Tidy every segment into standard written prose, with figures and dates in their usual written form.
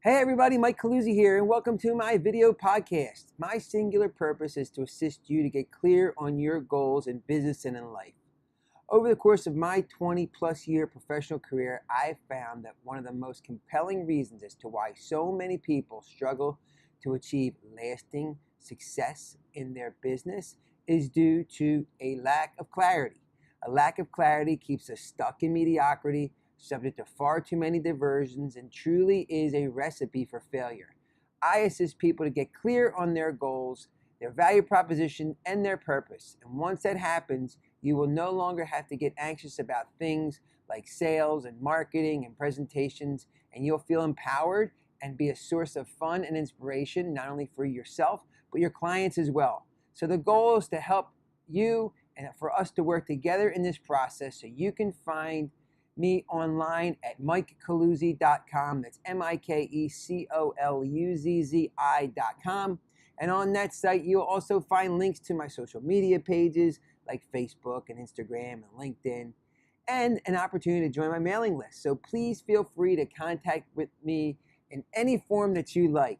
Hey everybody, Mike Caluzzi here, and welcome to my video podcast. My singular purpose is to assist you to get clear on your goals in business and in life. Over the course of my 20 plus year professional career, I've found that one of the most compelling reasons as to why so many people struggle to achieve lasting success in their business is due to a lack of clarity. A lack of clarity keeps us stuck in mediocrity, subject to far too many diversions, and truly is a recipe for failure. I assist people to get clear on their goals, their value proposition, and their purpose. And once that happens, you will no longer have to get anxious about things like sales and marketing and presentations, and you'll feel empowered and be a source of fun and inspiration, not only for yourself, but your clients as well. So the goal is to help you and for us to work together in this process so you can find me online at MikeCaluzzi.com. That's MikeColuzzi.com. And on that site, you'll also find links to my social media pages like Facebook and Instagram and LinkedIn, and an opportunity to join my mailing list. So please feel free to contact with me in any form that you like.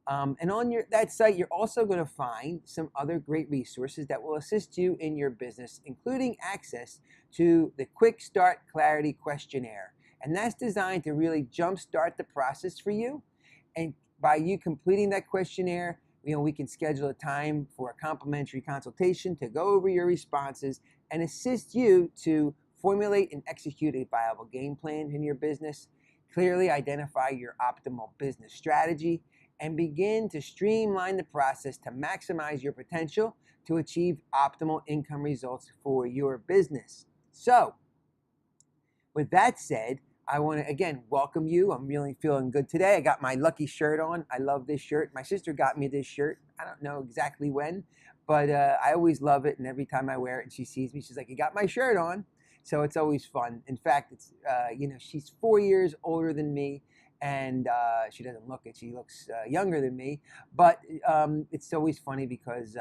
And on that site, you're also going to find some other great resources that will assist you in your business, including access to the Quick Start Clarity Questionnaire. And that's designed to really jumpstart the process for you. And by you completing that questionnaire, we can schedule a time for a complimentary consultation to go over your responses and assist you to formulate and execute a viable game plan in your business, clearly identify your optimal business strategy, and begin to streamline the process to maximize your potential to achieve optimal income results for your business. So, with that said, I want to again welcome you. I'm really feeling good today. I got my lucky shirt on. I love this shirt. My sister got me this shirt. I don't know exactly when, but I always love it. And every time I wear it and she sees me, she's like, "You got my shirt on." So it's always fun. In fact, it's she's 4 years older than me. And she doesn't look it. She looks younger than me. But it's always funny because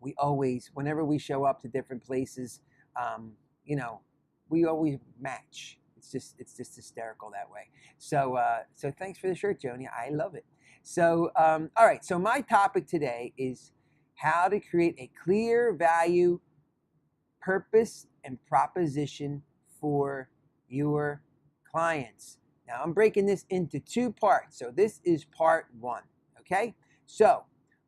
we always, whenever we show up to different places, we always match. It's just hysterical that way. So thanks for the shirt, Joni. I love it. So all right. So my topic today is how to create a clear value, purpose, and proposition for your clients. Now, I'm breaking this into two parts. So this is part one, okay? So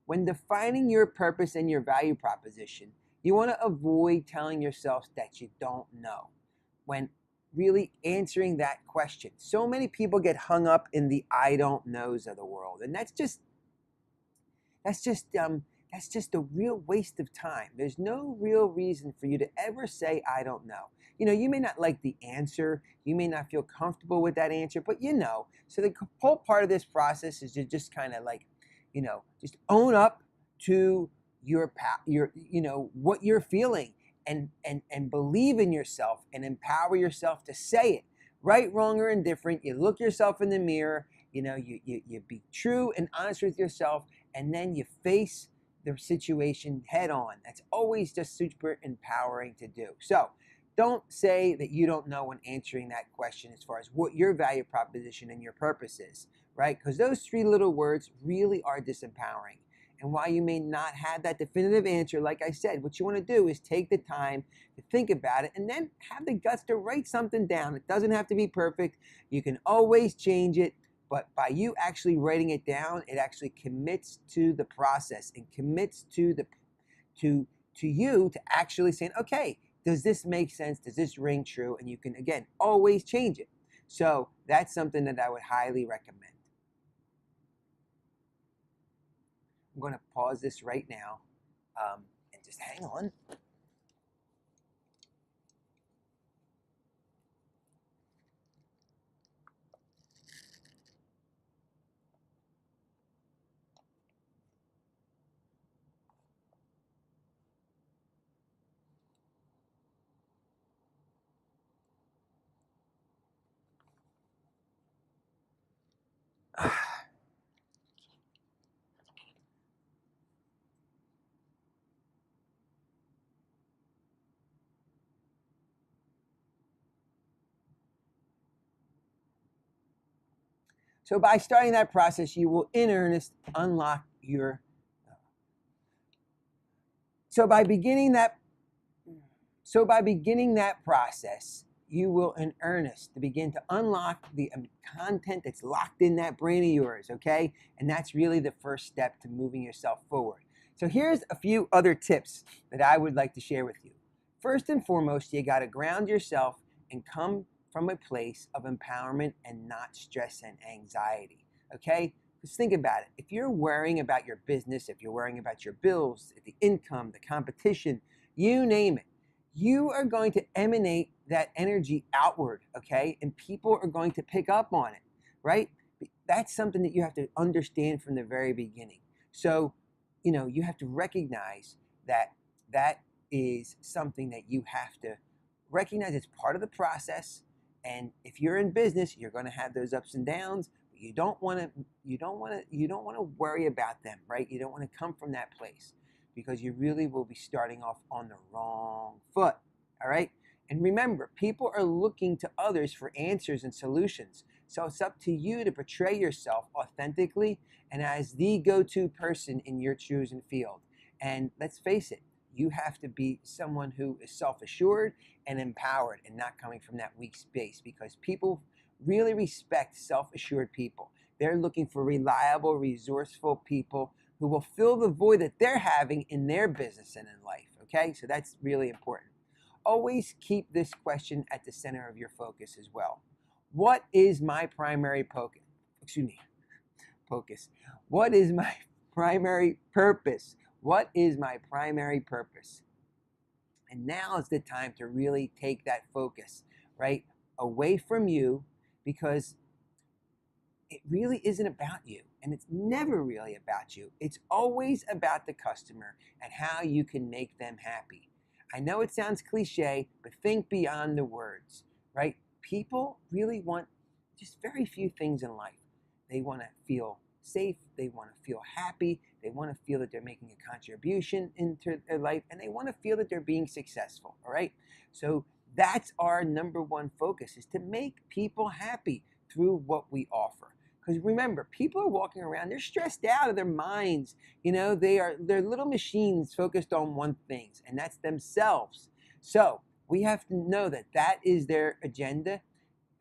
when defining your purpose and your value proposition, you want to avoid telling yourself that you don't know when really answering that question. So many people get hung up in the I don't knows of the world, and that's just a real waste of time. There's no real reason for you to ever say, I don't know. You may not like the answer. You may not feel comfortable with that answer, but So the whole part of this process is to just kind of like, just own up to what you're feeling and believe in yourself and empower yourself to say it. Right, wrong, or indifferent. You look yourself in the mirror, you be true and honest with yourself, and then you face the situation head on. That's always just super empowering to do. So don't say that you don't know when answering that question as far as what your value proposition and your purpose is, right? Because those three little words really are disempowering. And while you may not have that definitive answer, like I said, what you want to do is take the time to think about it and then have the guts to write something down. It doesn't have to be perfect. You can always change it. But by you actually writing it down, it actually commits to the process and commits to you to actually saying, okay, does this make sense? Does this ring true? And you can, again, always change it. So that's something that I would highly recommend. I'm going to pause this right now and just hang on. So by starting that process, you will in earnest unlock your. So by beginning that process, you will in earnest to begin to unlock the content that's locked in that brain of yours, okay? And that's really the first step to moving yourself forward. So here's a few other tips that I would like to share with you. First and foremost, you got to ground yourself and come from a place of empowerment and not stress and anxiety, okay? Just think about it. If you're worrying about your business, if you're worrying about your bills, the income, the competition, you name it, you are going to emanate that energy outward, okay? And people are going to pick up on it, right? That's something that you have to understand from the very beginning. So, you have to recognize that that is something that you have to recognize it's part of the process. And if you're in business, you're going to have those ups and downs. But you don't want to worry about them, right? You don't want to come from that place, because you really will be starting off on the wrong foot, all right? And remember, people are looking to others for answers and solutions. So it's up to you to portray yourself authentically and as the go-to person in your chosen field. And let's face it, you have to be someone who is self-assured and empowered and not coming from that weak space, because people really respect self-assured people. They're looking for reliable, resourceful people who will fill the void that they're having in their business and in life, okay? So that's really important. Always keep this question at the center of your focus as well. What is my primary focus? What is my primary purpose? What is my primary purpose? And now is the time to really take that focus, right, away from you, because it really isn't about you, and it's never really about you. It's always about the customer and how you can make them happy. I know it sounds cliche, but think beyond the words, right? People really want just very few things in life. They want to feel safe, they want to feel happy, they want to feel that they're making a contribution into their life, and they want to feel that they're being successful, all right? So that's our number one focus, is to make people happy through what we offer. Because remember, people are walking around, they're stressed out of their minds. They're little machines focused on one thing, and that's themselves. So we have to know that that is their agenda,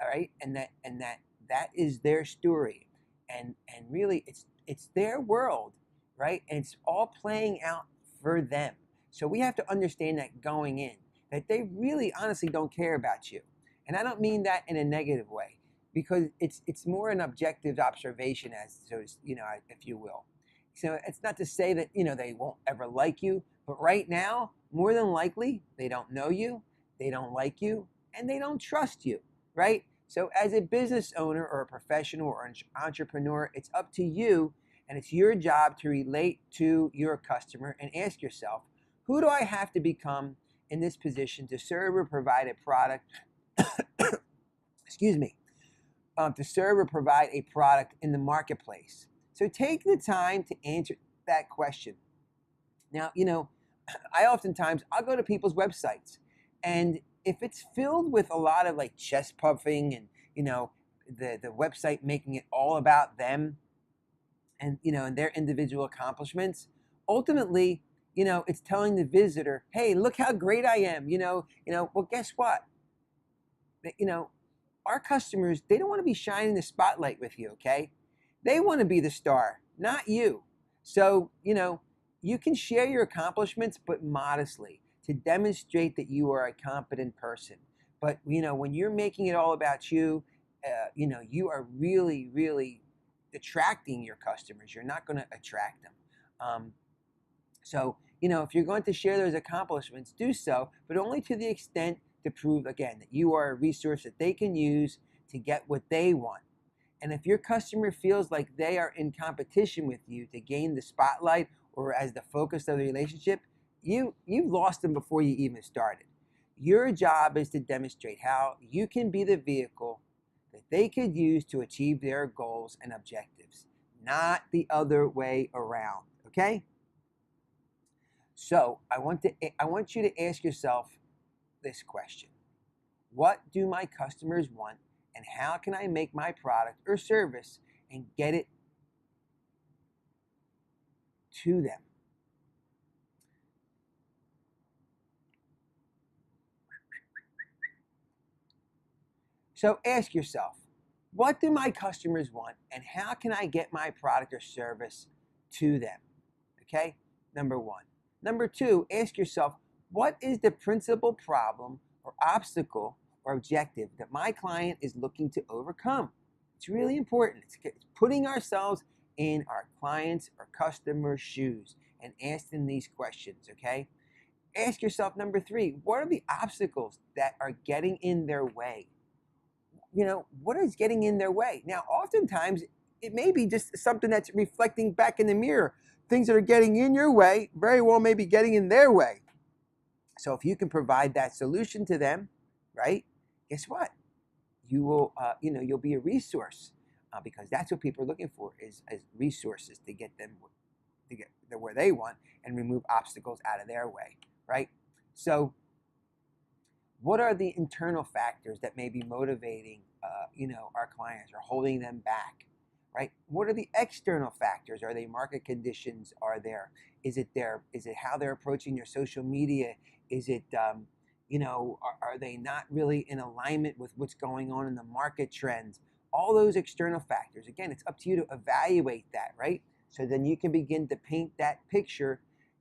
all right, and that is their story, and really it's their world, right? And it's all playing out for them. So we have to understand that going in, that they really honestly don't care about you. And I don't mean that in a negative way, because it's more an objective observation, as so if you will. So it's not to say that they won't ever like you, but right now, more than likely, they don't know you, they don't like you, and they don't trust you, right? So as a business owner or a professional or an entrepreneur, it's up to you, and it's your job to relate to your customer and ask yourself, who do I have to become in this position to serve or provide a product, to serve or provide a product in the marketplace? So take the time to answer that question. Now, I'll go to people's websites, and if it's filled with a lot of like chest puffing and the website making it all about them and and their individual accomplishments, ultimately it's telling the visitor, hey, look how great I am. Well, guess what? Our customers, they don't want to be shining the spotlight with you, okay? They want to be the star, not you. So you can share your accomplishments, but modestly, to demonstrate that you are a competent person. But when you're making it all about you, you are really, really attracting your customers. You're not going to attract them. So if you're going to share those accomplishments, do so, but only to the extent to prove again that you are a resource that they can use to get what they want. And if your customer feels like they are in competition with you to gain the spotlight or as the focus of the relationship, you've lost them before you even started. Your job is to demonstrate how you can be the vehicle that they could use to achieve their goals and objectives, not the other way around, okay? So I want you to ask yourself this question: what do my customers want, and how can I make my product or service and get it to them. So ask yourself, what do my customers want and how can I get my product or service to them? Okay, number one. Number two, ask yourself, what is the principal problem or obstacle or objective that my client is looking to overcome? It's really important. It's putting ourselves in our clients' or customers' shoes and asking these questions, okay? Ask yourself, number three, what are the obstacles that are getting in their way? What is getting in their way? Now, oftentimes, it may be just something that's reflecting back in the mirror. Things that are getting in your way very well may be getting in their way. So if you can provide that solution to them, right, guess what? You will, you'll be a resource because that's what people are looking for is resources to get them where they want and remove obstacles out of their way, right? So what are the internal factors that may be motivating, our clients or holding them back, right? What are the external factors? Are they market conditions? Is it how they're approaching your social media? Is it, are they not really in alignment with what's going on in the market trends? All those external factors. Again, it's up to you to evaluate that, right? So then you can begin to paint that picture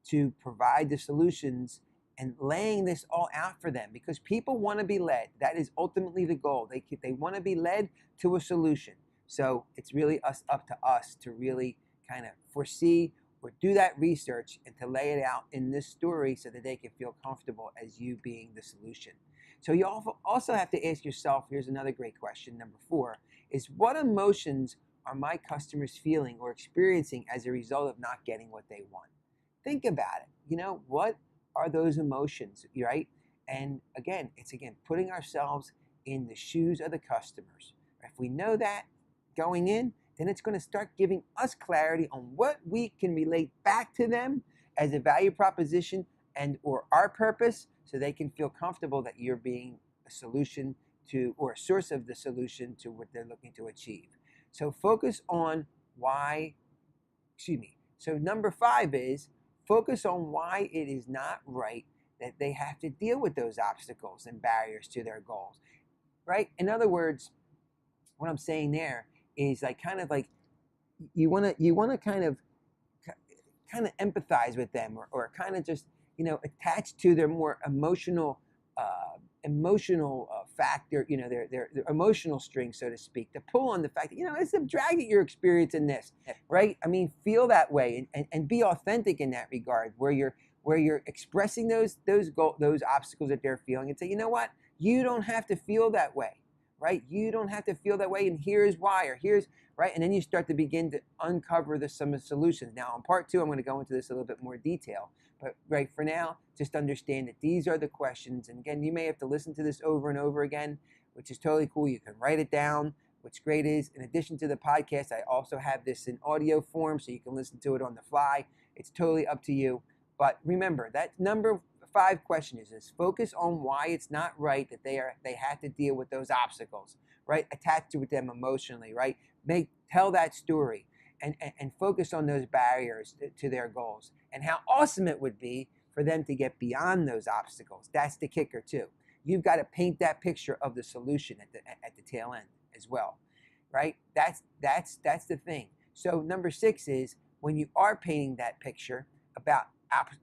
to provide the solutions and laying this all out for them because people want to be led. That is ultimately the goal. They want to be led to a solution. So it's really up to us to really kind of foresee or do that research and to lay it out in this story so that they can feel comfortable as you being the solution. So you also have to ask yourself, here's another great question, number 4, is what emotions are my customers feeling or experiencing as a result of not getting what they want? Think about it. What are those emotions, right? And again, it's putting ourselves in the shoes of the customers. If we know that going in, then it's going to start giving us clarity on what we can relate back to them as a value proposition and or our purpose so they can feel comfortable that you're being a solution to or a source of the solution to what they're looking to achieve. So focus on so number 5 is focus on why it is not right that they have to deal with those obstacles and barriers to their goals, right? In other words, what I'm saying there is you want to kind of empathize with them or kind of just attach to their more emotional factor, their emotional string, so to speak, to pull on the fact that it's a drag that you're experiencing this, right? I mean, feel that way and be authentic in that regard, where you're expressing those obstacles that they're feeling, and say, you know what, you don't have to feel that way, right? You don't have to feel that way, and here's why, or here's right, and then you start to begin to uncover some solutions. Now, in part 2, I'm going to go into this a little bit more detail. But right for now, just understand that these are the questions. And again, you may have to listen to this over and over again, which is totally cool. You can write it down. What's great is, in addition to the podcast, I also have this in audio form, so you can listen to it on the fly. It's totally up to you. But remember, that number 5 question is focus on why it's not right that they have to deal with those obstacles, right? Attach to them emotionally, right? Tell that story. And focus on those barriers to their goals and how awesome it would be for them to get beyond those obstacles. That's the kicker too. You've got to paint that picture of the solution at the tail end as well, right? That's the thing. So number 6 is when you are painting that picture about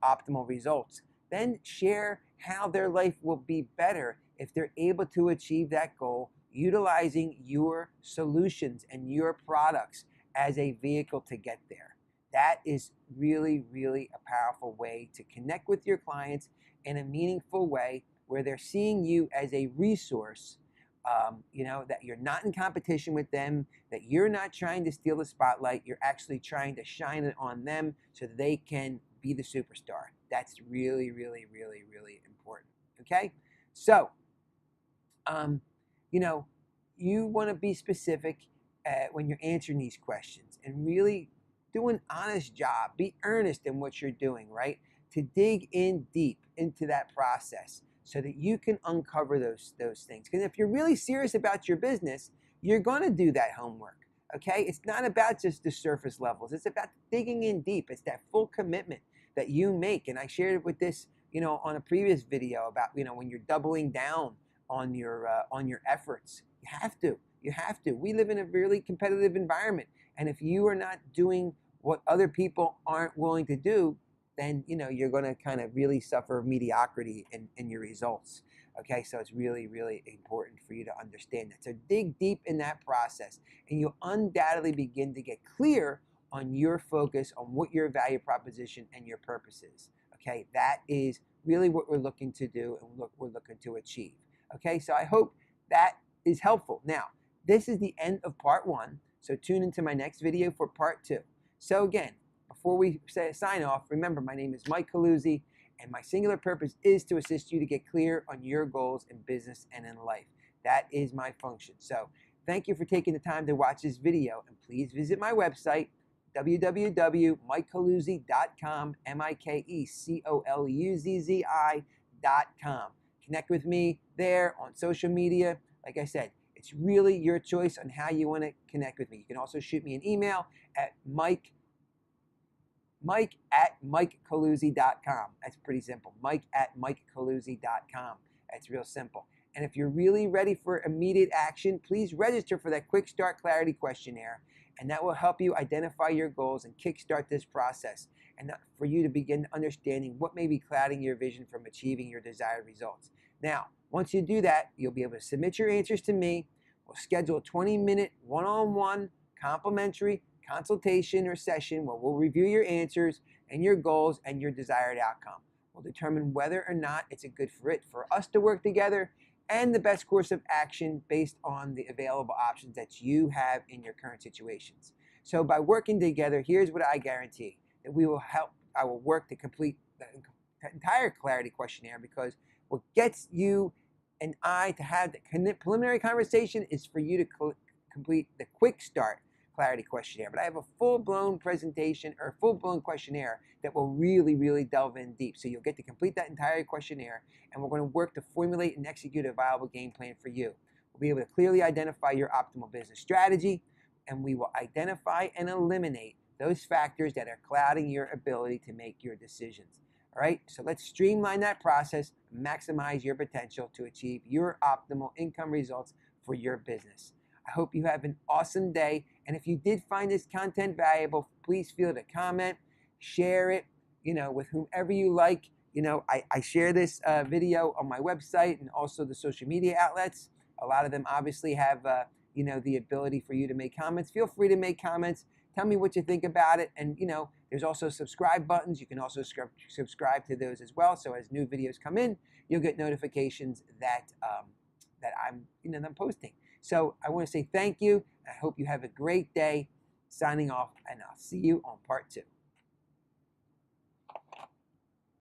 optimal results, then share how their life will be better if they're able to achieve that goal utilizing your solutions and your products as a vehicle to get there. That is really, really a powerful way to connect with your clients in a meaningful way where they're seeing you as a resource, that you're not in competition with them, that you're not trying to steal the spotlight, you're actually trying to shine it on them so that they can be the superstar. That's really, really, really, really important, okay? So, you want to be specific when you're answering these questions and really do an honest job. Be earnest in what you're doing, right? To dig in deep into that process so that you can uncover those things. Because if you're really serious about your business, you're going to do that homework. Okay, it's not about just the surface levels. It's about digging in deep. It's that full commitment that you make. And I shared with this, on a previous video about, when you're doubling down on your efforts. You have to. We live in a really competitive environment, and if you are not doing what other people aren't willing to do, then you're going to kind of really suffer mediocrity in your results. Okay, so it's really, really important for you to understand that. So dig deep in that process, and you'll undoubtedly begin to get clear on your focus, on what your value proposition and your purpose is. Okay, that is really what we're looking to do and what we're looking to achieve. Okay, so I hope that is helpful. Now, this is the end of part 1, so tune into my next video for part 2. So again, before we sign off, remember, my name is Mike Coluzzi, and my singular purpose is to assist you to get clear on your goals in business and in life. That is my function. So thank you for taking the time to watch this video, and please visit my website, www.mikecoluzzi.com, MikeColuzzi.com. Connect with me there on social media. Like I said, it's really your choice on how you want to connect with me. You can also shoot me an email at mike@mikecoluzzi.com. That's pretty simple. mike@mikecoluzzi.com. That's real simple. And if you're really ready for immediate action, please register for that Quick Start Clarity Questionnaire, and that will help you identify your goals and kickstart this process, and for you to begin understanding what may be clouding your vision from achieving your desired results. Now, once you do that, you'll be able to submit your answers to me. We'll schedule a 20-minute one-on-one complimentary consultation or session where we'll review your answers and your goals and your desired outcome. We'll determine whether or not it's a good fit for us to work together, and the best course of action based on the available options that you have in your current situations. So by working together, here's what I guarantee: that I will work to complete the entire clarity questionnaire, because what gets you and I to have the preliminary conversation is for you to complete the Quick Start Clarity Questionnaire. But I have a full-blown presentation or full-blown questionnaire that will really, really delve in deep. So you'll get to complete that entire questionnaire, and we're going to work to formulate and execute a viable game plan for you. We'll be able to clearly identify your optimal business strategy, and we will identify and eliminate those factors that are clouding your ability to make your decisions. All right, so let's streamline that process, maximize your potential to achieve your optimal income results for your business. I hope you have an awesome day, and if you did find this content valuable, please feel to comment, share it, with whomever you like. I share this video on my website and also the social media outlets. A lot of them obviously have, the ability for you to make comments. Feel free to make comments. Tell me what you think about it, and there's also subscribe buttons. You can also subscribe to those as well. So as new videos come in, you'll get notifications that I'm posting. So I want to say thank you. I hope you have a great day. Signing off, and I'll see you on part 2.